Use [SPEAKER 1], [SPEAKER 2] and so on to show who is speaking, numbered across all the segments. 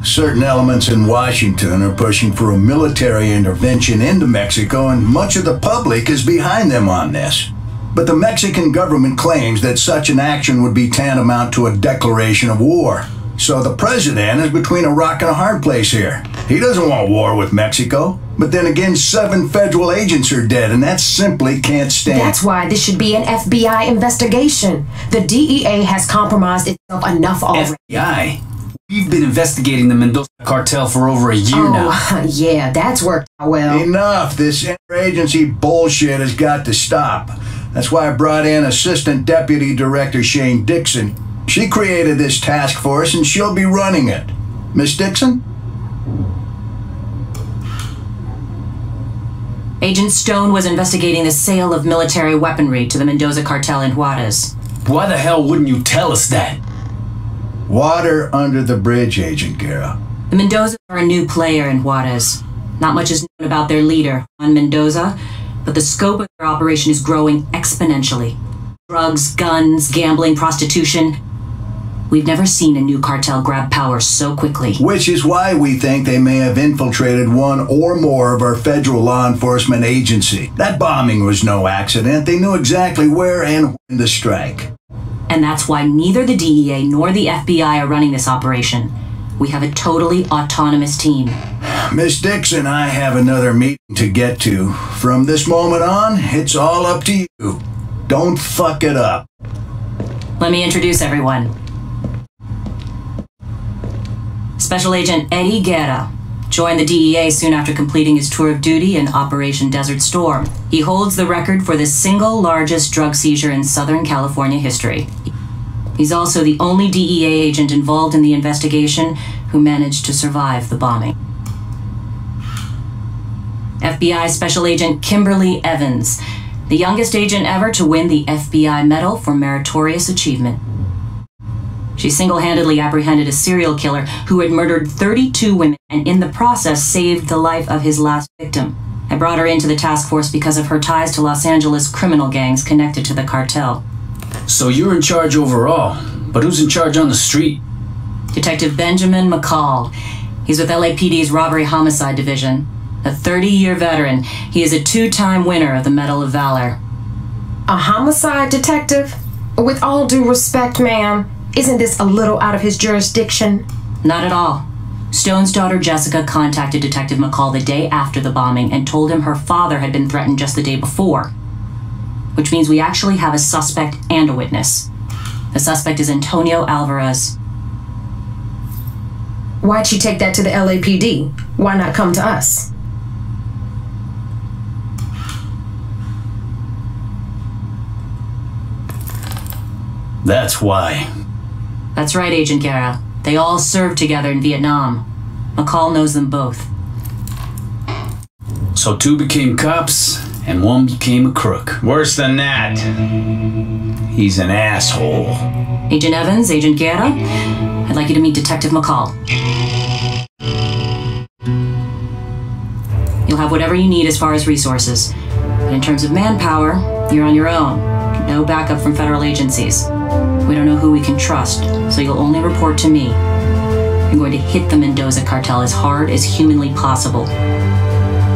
[SPEAKER 1] Certain elements in Washington are pushing for a military intervention into Mexico, and much of the public is behind them on this. But the Mexican government claims that such an action would be tantamount to a declaration of war. So the president is between a rock and a hard place here. He doesn't want war with Mexico. But then again, 7 federal agents are dead, and that simply can't stand.
[SPEAKER 2] That's why this should be an FBI investigation. The DEA has compromised itself enough already.
[SPEAKER 3] FBI? We've been investigating the Mendoza cartel for over a year now.
[SPEAKER 2] Oh, yeah, that's worked out well.
[SPEAKER 1] Enough. This interagency bullshit has got to stop. That's why I brought in Assistant Deputy Director Shane Dixon. She created this task force, and she'll be running it. Miss Dixon?
[SPEAKER 4] Agent Stone was investigating the sale of military weaponry to the Mendoza cartel in Juarez.
[SPEAKER 3] Why the hell wouldn't you tell us that?
[SPEAKER 1] Water under the bridge, Agent Guerra.
[SPEAKER 4] The Mendozas are a new player in Juarez. Not much is known about their leader, Juan Mendoza, but the scope of their operation is growing exponentially. Drugs, guns, gambling, prostitution. We've never seen a new cartel grab power so quickly.
[SPEAKER 1] Which is why we think they may have infiltrated one or more of our federal law enforcement agency. That bombing was no accident. They knew exactly where and when to strike.
[SPEAKER 4] And that's why neither the DEA nor the FBI are running this operation. We have a totally autonomous team.
[SPEAKER 1] Miss Dixon, I have another meeting to get to. From this moment on, it's all up to you. Don't fuck it up.
[SPEAKER 4] Let me introduce everyone. Special Agent Eddie Guerra joined the DEA soon after completing his tour of duty in Operation Desert Storm. He holds the record for the single largest drug seizure in Southern California history. He's also the only DEA agent involved in the investigation who managed to survive the bombing. FBI Special Agent Kimberly Evans, the youngest agent ever to win the FBI Medal for Meritorious Achievement. She single-handedly apprehended a serial killer who had murdered 32 women and in the process saved the life of his last victim. I brought her into the task force because of her ties to Los Angeles criminal gangs connected to the cartel.
[SPEAKER 3] So you're in charge overall, but who's in charge on the street?
[SPEAKER 4] Detective Benjamin McCall. He's with LAPD's Robbery Homicide Division. A 30-year veteran, he is a 2-time winner of the Medal of Valor.
[SPEAKER 2] A homicide detective? With all due respect, ma'am, isn't this a little out of his jurisdiction?
[SPEAKER 4] Not at all. Stone's daughter Jessica contacted Detective McCall the day after the bombing and told him her father had been threatened just the day before. Which means we actually have a suspect and a witness. The suspect is Antonio Alvarez.
[SPEAKER 2] Why'd she take that to the LAPD? Why not come to us?
[SPEAKER 3] That's why.
[SPEAKER 4] That's right, Agent Guerra. They all served together in Vietnam. McCall knows them both.
[SPEAKER 3] So 2 became cops, and 1 became a crook.
[SPEAKER 5] Worse than that. He's an asshole.
[SPEAKER 4] Agent Evans, Agent Guerra, I'd like you to meet Detective McCall. You'll have whatever you need as far as resources. But in terms of manpower, you're on your own. No backup from federal agencies. We don't know who we can trust, so you'll only report to me. You're going to hit the Mendoza cartel as hard as humanly possible.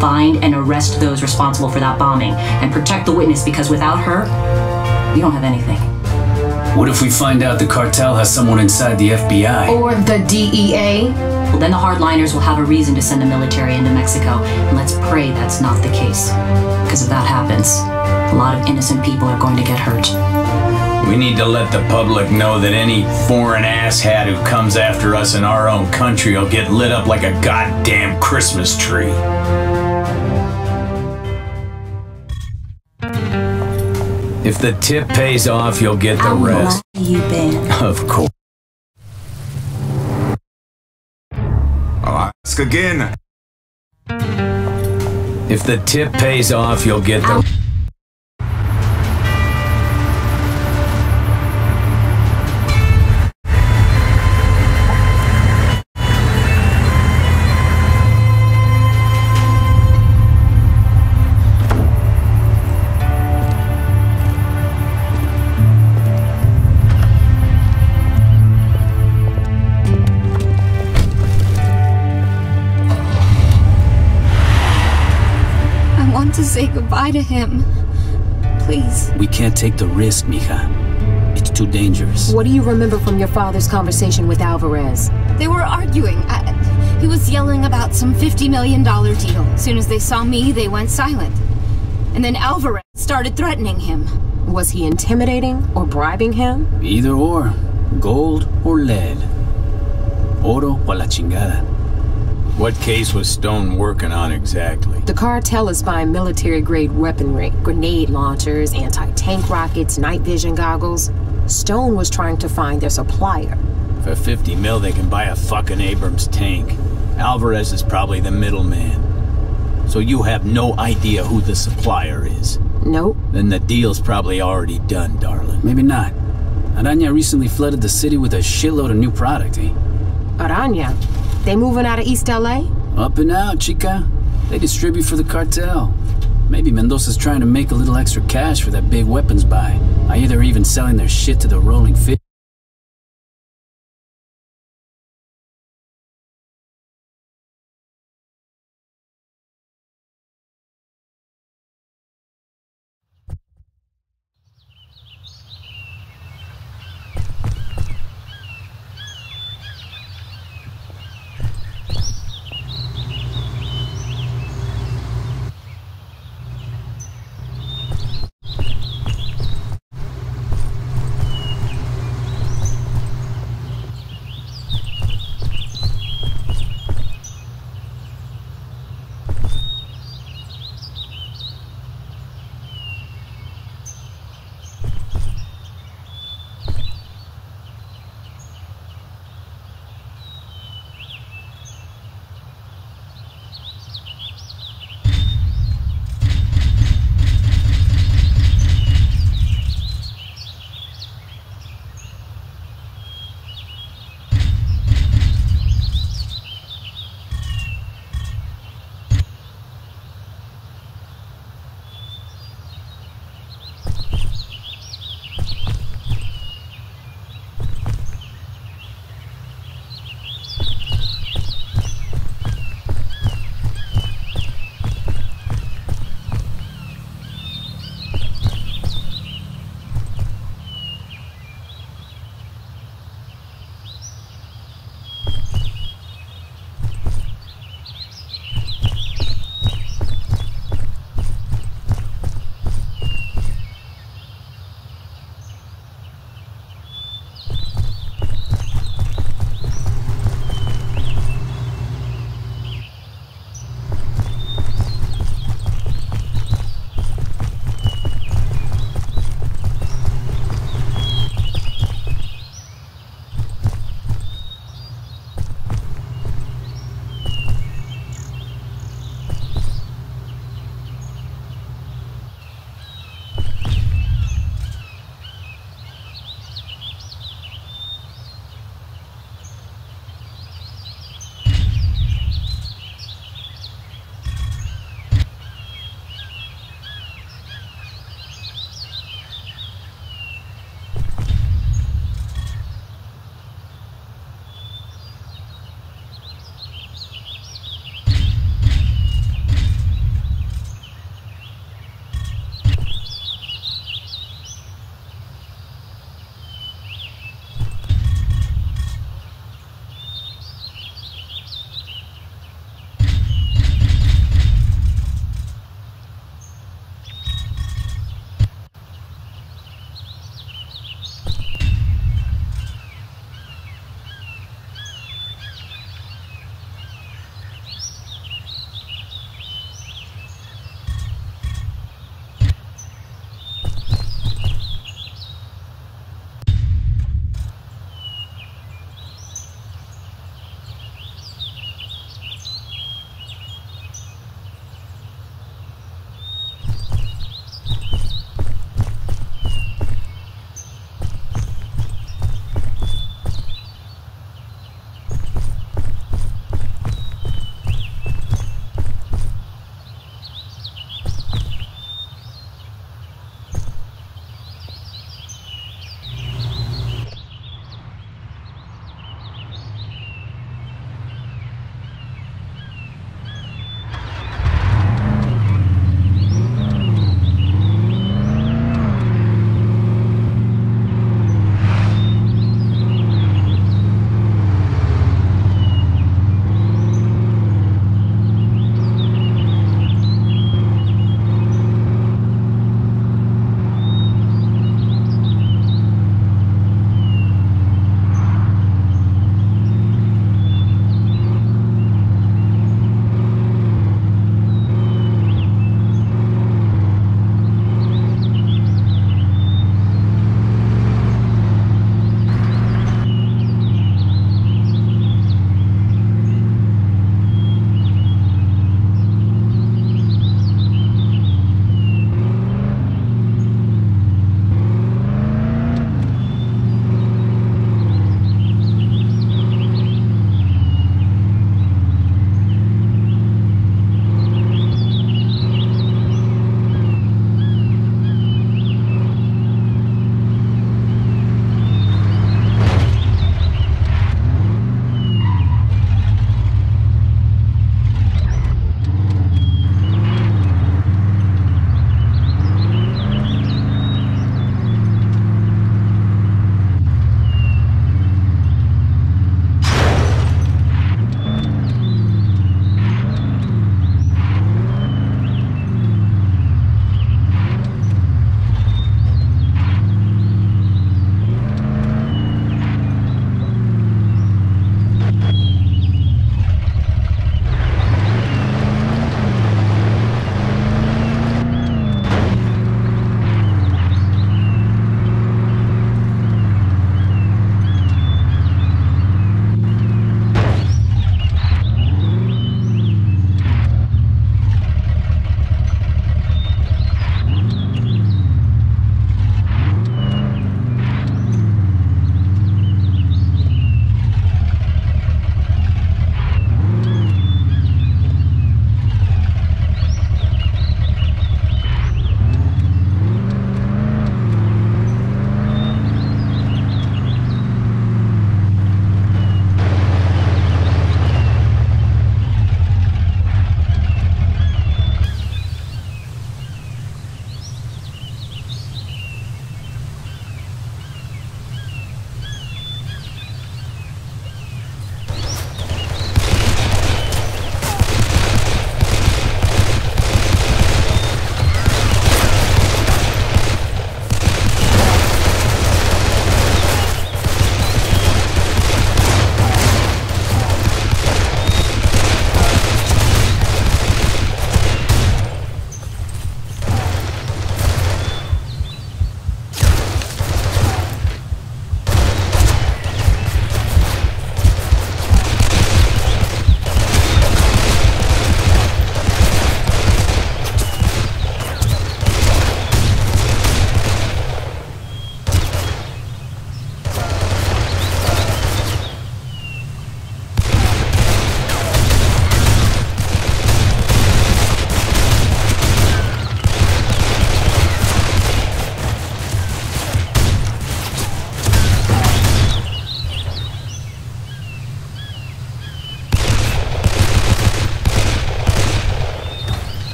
[SPEAKER 4] Find and arrest those responsible for that bombing, and protect the witness, because without her, we don't have anything.
[SPEAKER 3] What if we find out the cartel has someone inside the FBI?
[SPEAKER 2] Or the DEA?
[SPEAKER 4] Well, then the hardliners will have a reason to send the military into Mexico, and let's pray that's not the case. Because if that happens, a lot of innocent people are going to get hurt.
[SPEAKER 5] We need to let the public know that any foreign asshat who comes after us in our own country will get lit up like a goddamn Christmas tree. If the tip pays off, you'll get the rest.
[SPEAKER 4] How lucky you been?
[SPEAKER 5] Of course.
[SPEAKER 6] I'll ask again.
[SPEAKER 5] If the tip pays off, you'll get the...
[SPEAKER 7] to say goodbye to him. Please.
[SPEAKER 3] We can't take the risk, mija. It's too dangerous.
[SPEAKER 2] What do you remember from your father's conversation with Alvarez?
[SPEAKER 7] They were arguing. He was yelling about some $50 million deal. As soon as they saw me, they went silent. And then Alvarez started threatening him.
[SPEAKER 2] Was he intimidating or bribing him?
[SPEAKER 3] Either or. Gold or lead. Oro o la chingada.
[SPEAKER 5] What case was Stone working on exactly?
[SPEAKER 2] The cartel is buying military-grade weaponry, grenade launchers, anti-tank rockets, night vision goggles. Stone was trying to find their supplier.
[SPEAKER 5] For 50 mil, they can buy a fucking Abrams tank. Alvarez is probably the middleman. So you have no idea who the supplier is?
[SPEAKER 2] Nope.
[SPEAKER 5] Then the deal's probably already done, darling.
[SPEAKER 3] Maybe not. Araña recently flooded the city with a shitload of new product, eh?
[SPEAKER 2] Araña? They moving out of East LA?
[SPEAKER 3] Up and out, chica. They distribute for the cartel. Maybe Mendoza's trying to make a little extra cash for that big weapons buy. I hear they're even selling their shit to the rolling fish.